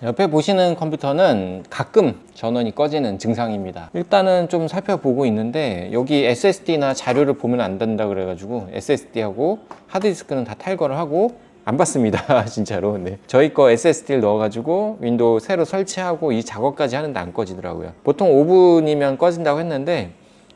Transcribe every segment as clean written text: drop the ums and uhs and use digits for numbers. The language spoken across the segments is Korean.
옆에 보시는 컴퓨터는 가끔 전원이 꺼지는 증상입니다. 일단은 좀 살펴보고 있는데 여기 SSD나 자료를 보면 안 된다 그래가지고 SSD하고 하드디스크는 다 탈거를 하고 안 봤습니다. 진짜로. 네. 저희 거 SSD를 넣어가지고 윈도우 새로 설치하고 이 작업까지 하는데 안 꺼지더라고요. 보통 5분이면 꺼진다고 했는데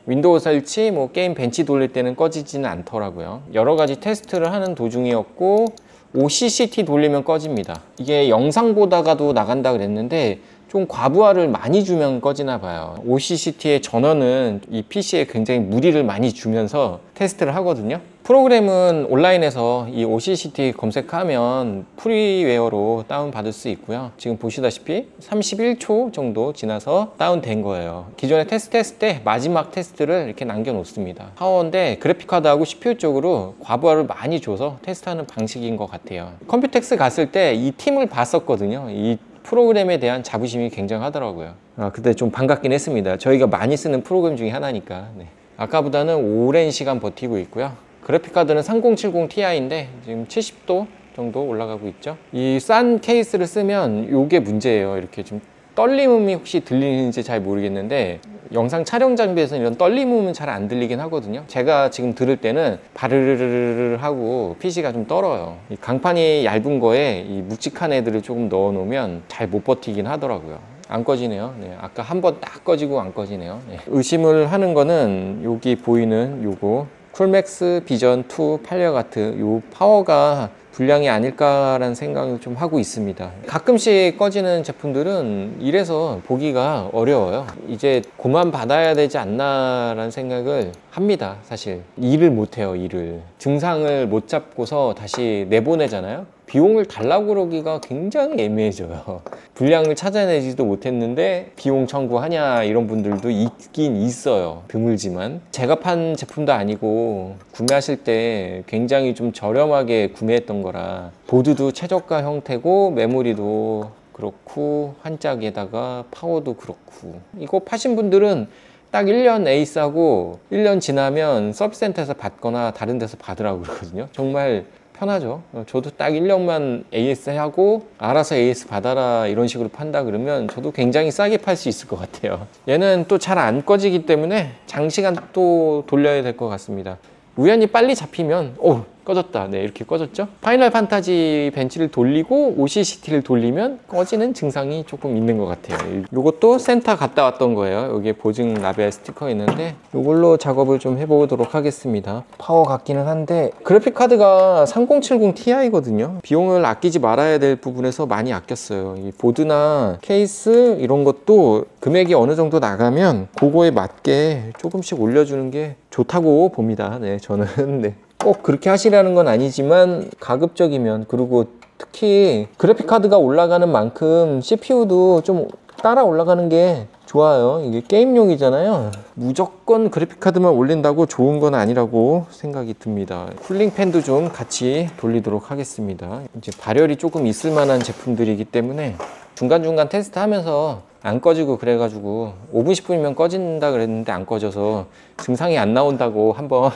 윈도우 설치, 뭐 게임 벤치 돌릴 때는 꺼지지는 않더라고요. 여러 가지 테스트를 하는 도중이었고 OCCT 돌리면 꺼집니다. 이게 영상 보다가도 나간다 그랬는데 좀 과부하를 많이 주면 꺼지나 봐요. OCCT의 전원은 이 PC에 굉장히 무리를 많이 주면서 테스트를 하거든요. 프로그램은 온라인에서 이 OCCT 검색하면 프리웨어로 다운받을 수 있고요. 지금 보시다시피 31초 정도 지나서 다운된 거예요. 기존에 테스트했을 때 마지막 테스트를 이렇게 남겨놓습니다. 파워인데 그래픽카드하고 CPU 쪽으로 과부하를 많이 줘서 테스트하는 방식인 것 같아요. 컴퓨텍스 갔을 때 이 팀을 봤었거든요. 이 프로그램에 대한 자부심이 굉장하더라고요. 그때 좀 반갑긴 했습니다. 저희가 많이 쓰는 프로그램 중에 하나니까. 네. 아까보다는 오랜 시간 버티고 있고요. 그래픽카드는 3070 Ti인데 지금 70도 정도 올라가고 있죠. 이 싼 케이스를 쓰면 이게 문제예요. 이렇게 좀 떨림음이 혹시 들리는지 잘 모르겠는데 영상 촬영 장비에서는 이런 떨림음은 잘 안 들리긴 하거든요. 제가 지금 들을 때는 바르르르르 하고 PC가 좀 떨어요. 이 강판이 얇은 거에 이 묵직한 애들을 조금 넣어 놓으면 잘 못 버티긴 하더라고요. 안 꺼지네요. 네, 아까 한번 딱 꺼지고 안 꺼지네요. 네. 의심을 하는 거는 여기 보이는 요거 쿨맥스 비전 2 팔리아가트 요 파워가 불량이 아닐까라는 생각을 좀 하고 있습니다. 가끔씩 꺼지는 제품들은 이래서 보기가 어려워요. 이제 그만 받아야 되지 않나라는 생각을 합니다. 사실 일을 못해요. 일을 증상을 못 잡고서 다시 내보내잖아요. 비용을 달라고 그러기가 굉장히 애매해져요. 불량을 찾아내지도 못했는데 비용 청구하냐 이런 분들도 있긴 있어요. 드물지만 제가 판 제품도 아니고 구매하실 때 굉장히 좀 저렴하게 구매했던 거라 보드도 최저가 형태고 메모리도 그렇고 환짝에다가 파워도 그렇고 이거 파신 분들은 딱 1년 에이스하고 1년 지나면 서비스센터에서 받거나 다른 데서 받으라고 그러거든요. 정말 편하죠. 저도 딱 1년만 AS 하고 알아서 AS 받아라 이런 식으로 판다 그러면 저도 굉장히 싸게 팔 수 있을 것 같아요. 얘는 또 잘 안 꺼지기 때문에 장시간 또 돌려야 될 것 같습니다. 우연히 빨리 잡히면 꺼졌다. 네, 이렇게 꺼졌죠. 파이널 판타지 벤치를 돌리고 OCCT를 돌리면 꺼지는 증상이 조금 있는 것 같아요. 이것도 센터 갔다 왔던 거예요. 여기에 보증 라벨 스티커 있는데 이걸로 작업을 좀 해보도록 하겠습니다. 파워 같기는 한데 그래픽카드가 3070 Ti거든요. 비용을 아끼지 말아야 될 부분에서 많이 아꼈어요. 이 보드나 케이스 이런 것도 금액이 어느 정도 나가면 그거에 맞게 조금씩 올려주는 게 좋다고 봅니다. 네, 저는 네. 꼭 그렇게 하시라는 건 아니지만 가급적이면 그리고 특히 그래픽카드가 올라가는 만큼 CPU도 좀 따라 올라가는 게 좋아요. 이게 게임용이잖아요. 무조건 그래픽카드만 올린다고 좋은 건 아니라고 생각이 듭니다. 쿨링팬도 좀 같이 돌리도록 하겠습니다. 이제 발열이 조금 있을 만한 제품들이기 때문에 중간중간 테스트 하면서 안 꺼지고 그래가지고 5분 10분이면 꺼진다 그랬는데 안 꺼져서 증상이 안 나온다고 한번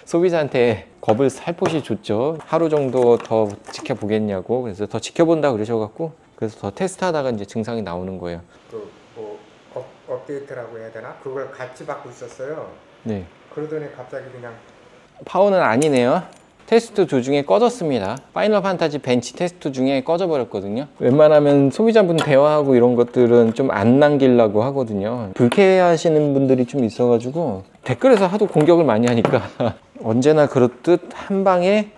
소비자한테 겁을 살포시 줬죠. 하루 정도 더 지켜보겠냐고. 그래서 더 지켜본다 그러셔갖고 그래서 더 테스트하다가 이제 증상이 나오는 거예요. 업데이트라고 해야 되나? 그걸 같이 받고 있었어요. 네. 그러더니 갑자기 그냥 파워는 아니네요. 테스트 도중에 꺼졌습니다. 파이널 판타지 벤치 테스트 중에 꺼져버렸거든요. 웬만하면 소비자분 대화하고 이런 것들은 좀 안 남기려고 하거든요. 불쾌하시는 분들이 좀 있어가지고 댓글에서 하도 공격을 많이 하니까 언제나 그렇듯 한 방에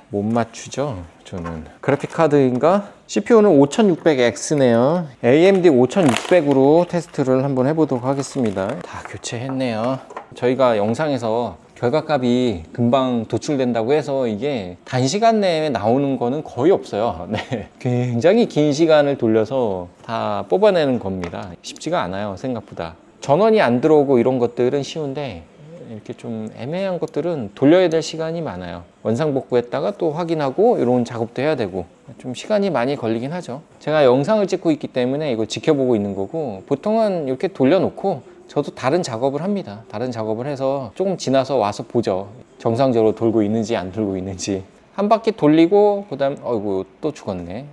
못 맞추죠. 저는 그래픽카드인가? CPU는 5600X네요. AMD 5600으로 테스트를 한번 해보도록 하겠습니다. 다 교체했네요. 저희가 영상에서 결과값이 금방 도출된다고 해서 이게 단시간 내에 나오는 거는 거의 없어요. 네. 굉장히 긴 시간을 돌려서 다 뽑아내는 겁니다. 쉽지가 않아요, 생각보다. 전원이 안 들어오고 이런 것들은 쉬운데 이렇게 좀 애매한 것들은 돌려야 될 시간이 많아요. 원상복구했다가 또 확인하고 이런 작업도 해야 되고 좀 시간이 많이 걸리긴 하죠. 제가 영상을 찍고 있기 때문에 이거 지켜보고 있는 거고 보통은 이렇게 돌려놓고 저도 다른 작업을 합니다. 다른 작업을 해서 조금 지나서 와서 보죠. 정상적으로 돌고 있는지 안 돌고 있는지. 한 바퀴 돌리고 그 다음 어이구 또 죽었네.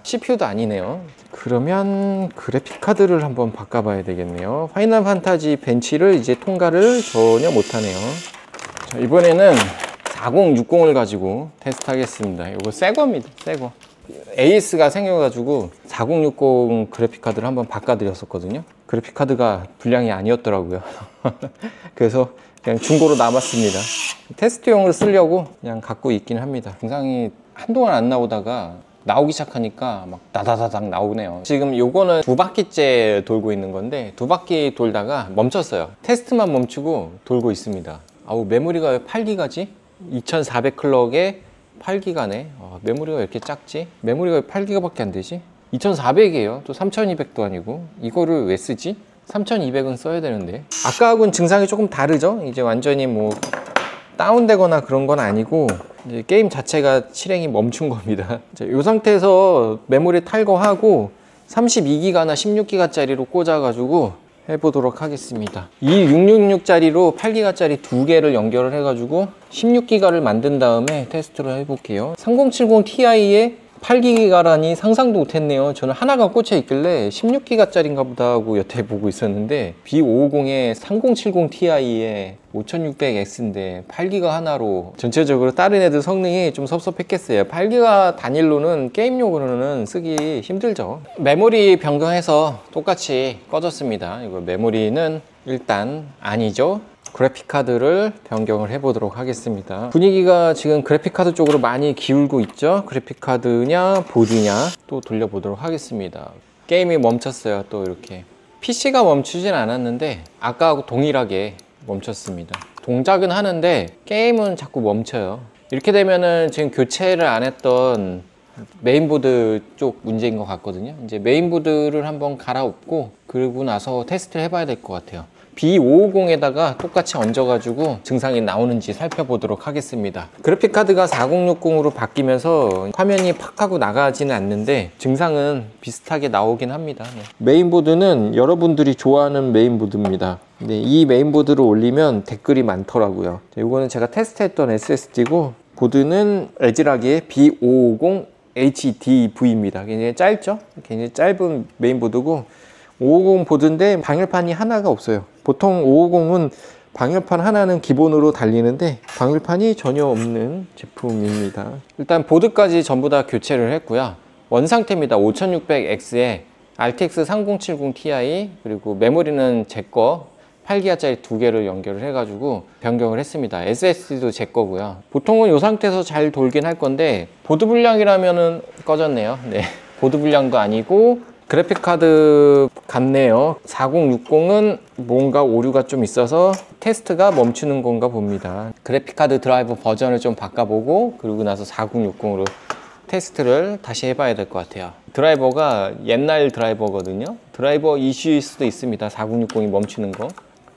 CPU도 아니네요. 그러면 그래픽카드를 한번 바꿔봐야 되겠네요. 파이널 판타지 벤치를 이제 통과를 전혀 못하네요. 자, 이번에는 4060을 가지고 테스트하겠습니다. 이거 새 겁니다. 새 거. AS가 생겨가지고 4060 그래픽카드를 한번 바꿔드렸었거든요. 그래픽카드가 불량이 아니었더라고요. 그래서 그냥 중고로 남았습니다. 테스트용으로 쓰려고 그냥 갖고 있긴 합니다. 증상이 한동안 안 나오다가 나오기 시작하니까 막 다다다닥 나오네요. 지금 요거는 2바퀴째 돌고 있는 건데 2바퀴 돌다가 멈췄어요. 테스트만 멈추고 돌고 있습니다. 아우, 메모리가 왜 8기가지? 2400 클럭에 8기가네. 메모리가 왜 이렇게 작지? 메모리가 왜 8기가밖에 안 되지? 2400이에요. 또 3200도 아니고. 이거를 왜 쓰지? 3200은 써야 되는데. 아까하고는 증상이 조금 다르죠? 이제 완전히 뭐 다운되거나 그런 건 아니고 이제 게임 자체가 실행이 멈춘 겁니다. 이 상태에서 메모리 탈거하고 32기가나 16기가짜리로 꽂아가지고 해보도록 하겠습니다. 이 666짜리로 8기가짜리 두 개를 연결을 해가지고 16기가를 만든 다음에 테스트를 해볼게요. 3070 Ti에 8기가라니 상상도 못했네요. 저는 하나가 꽂혀 있길래 16기가짜리인가 보다 하고 여태 보고 있었는데 B550에 3070 Ti에 5600X인데 8기가 하나로 전체적으로 다른 애들 성능이 좀 섭섭했겠어요. 8기가 단일로는 게임용으로는 쓰기 힘들죠. 메모리 변경해서 똑같이 꺼졌습니다. 이거 메모리는 일단 아니죠. 그래픽카드를 변경을 해보도록 하겠습니다. 분위기가 지금 그래픽카드 쪽으로 많이 기울고 있죠. 그래픽카드냐 보드냐 또 돌려보도록 하겠습니다. 게임이 멈췄어요. 또 이렇게 PC가 멈추진 않았는데 아까하고 동일하게 멈췄습니다. 동작은 하는데 게임은 자꾸 멈춰요. 이렇게 되면은 지금 교체를 안 했던 메인보드 쪽 문제인 것 같거든요. 이제 메인보드를 한번 갈아엎고 그러고 나서 테스트를 해봐야 될 것 같아요. B550에다가 똑같이 얹어가지고 증상이 나오는지 살펴보도록 하겠습니다. 그래픽카드가 4060으로 바뀌면서 화면이 팍 하고 나가지는 않는데 증상은 비슷하게 나오긴 합니다. 메인보드는 여러분들이 좋아하는 메인보드입니다. 이 메인보드를 올리면 댓글이 많더라고요. 이거는 제가 테스트했던 SSD고 보드는 에즈락의 B550 HDV입니다. 굉장히 짧죠? 굉장히 짧은 메인보드고 550 보드인데 방열판이 하나가 없어요. 보통 550은 방열판 하나는 기본으로 달리는데 방열판이 전혀 없는 제품입니다. 일단 보드까지 전부 다 교체를 했고요. 원상태입니다. 5600X에 RTX 3070 Ti 그리고 메모리는 제 거 8기가짜리 두 개를 연결을 해가지고 변경을 했습니다. SSD도 제 거고요. 보통은 이 상태에서 잘 돌긴 할 건데 보드 불량이라면은 꺼졌네요. 네, 보드 불량도 아니고 그래픽카드 같네요. 4060은 뭔가 오류가 좀 있어서 테스트가 멈추는 건가 봅니다. 그래픽카드 드라이버 버전을 좀 바꿔보고 그러고 나서 4060으로 테스트를 다시 해봐야 될 것 같아요. 드라이버가 옛날 드라이버거든요. 드라이버 이슈일 수도 있습니다. 4060이 멈추는 거.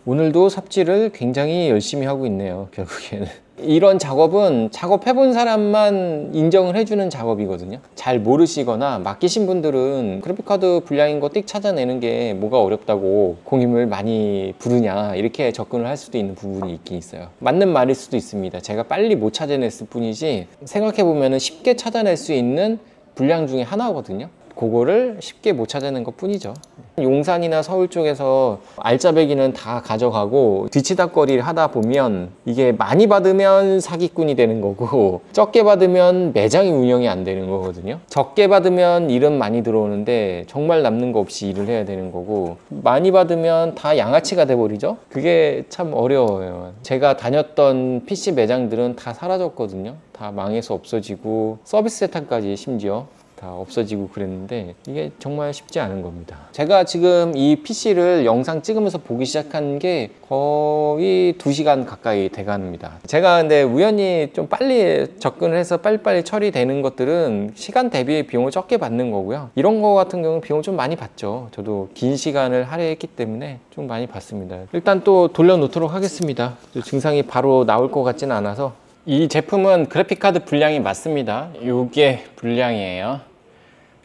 오늘도 삽질을 굉장히 열심히 하고 있네요. 결국에는 이런 작업은 작업해본 사람만 인정을 해주는 작업이거든요. 잘 모르시거나 맡기신 분들은 그래픽카드 불량인 거 띡 찾아내는 게 뭐가 어렵다고 공임을 많이 부르냐 이렇게 접근을 할 수도 있는 부분이 있긴 있어요. 맞는 말일 수도 있습니다. 제가 빨리 못 찾아냈을 뿐이지 생각해보면 쉽게 찾아낼 수 있는 불량 중에 하나거든요. 그거를 쉽게 못 찾아낸 것 뿐이죠. 용산이나 서울 쪽에서 알짜배기는 다 가져가고 뒤치다꺼리를 하다 보면 이게 많이 받으면 사기꾼이 되는 거고 적게 받으면 매장이 운영이 안 되는 거거든요. 적게 받으면 일은 많이 들어오는데 정말 남는 거 없이 일을 해야 되는 거고 많이 받으면 다 양아치가 돼버리죠. 그게 참 어려워요. 제가 다녔던 PC 매장들은 다 사라졌거든요. 다 망해서 없어지고 서비스 세탁까지 심지어 다 없어지고 그랬는데 이게 정말 쉽지 않은 겁니다. 제가 지금 이 PC를 영상 찍으면서 보기 시작한 게 거의 2시간 가까이 돼갑니다. 제가 근데 우연히 좀 빨리 접근을 해서 빨리빨리 처리되는 것들은 시간 대비 비용을 적게 받는 거고요. 이런 거 같은 경우는 비용을 좀 많이 받죠. 저도 긴 시간을 할애했기 때문에 좀 많이 받습니다. 일단 또 돌려놓도록 하겠습니다. 증상이 바로 나올 것 같지는 않아서. 이 제품은 그래픽카드 불량이 맞습니다. 이게 불량이에요.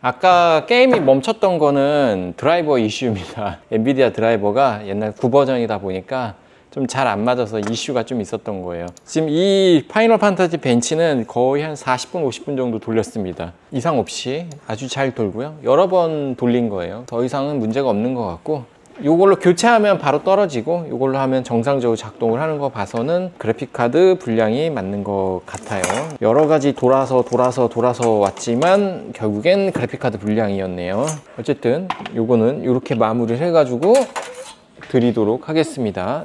아까 게임이 멈췄던 거는 드라이버 이슈입니다. 엔비디아 드라이버가 옛날 9버전이다 보니까 좀 잘 안 맞아서 이슈가 좀 있었던 거예요. 지금 이 파이널 판타지 벤치는 거의 한 40분, 50분 정도 돌렸습니다. 이상 없이 아주 잘 돌고요. 여러 번 돌린 거예요. 더 이상은 문제가 없는 것 같고, 이걸로 교체하면 바로 떨어지고 이걸로 하면 정상적으로 작동을 하는 거 봐서는 그래픽카드 분량이 맞는 것 같아요. 여러 가지 돌아서 왔지만 결국엔 그래픽카드 분량이었네요. 어쨌든 요거는 이렇게 마무리를 해가지고 드리도록 하겠습니다.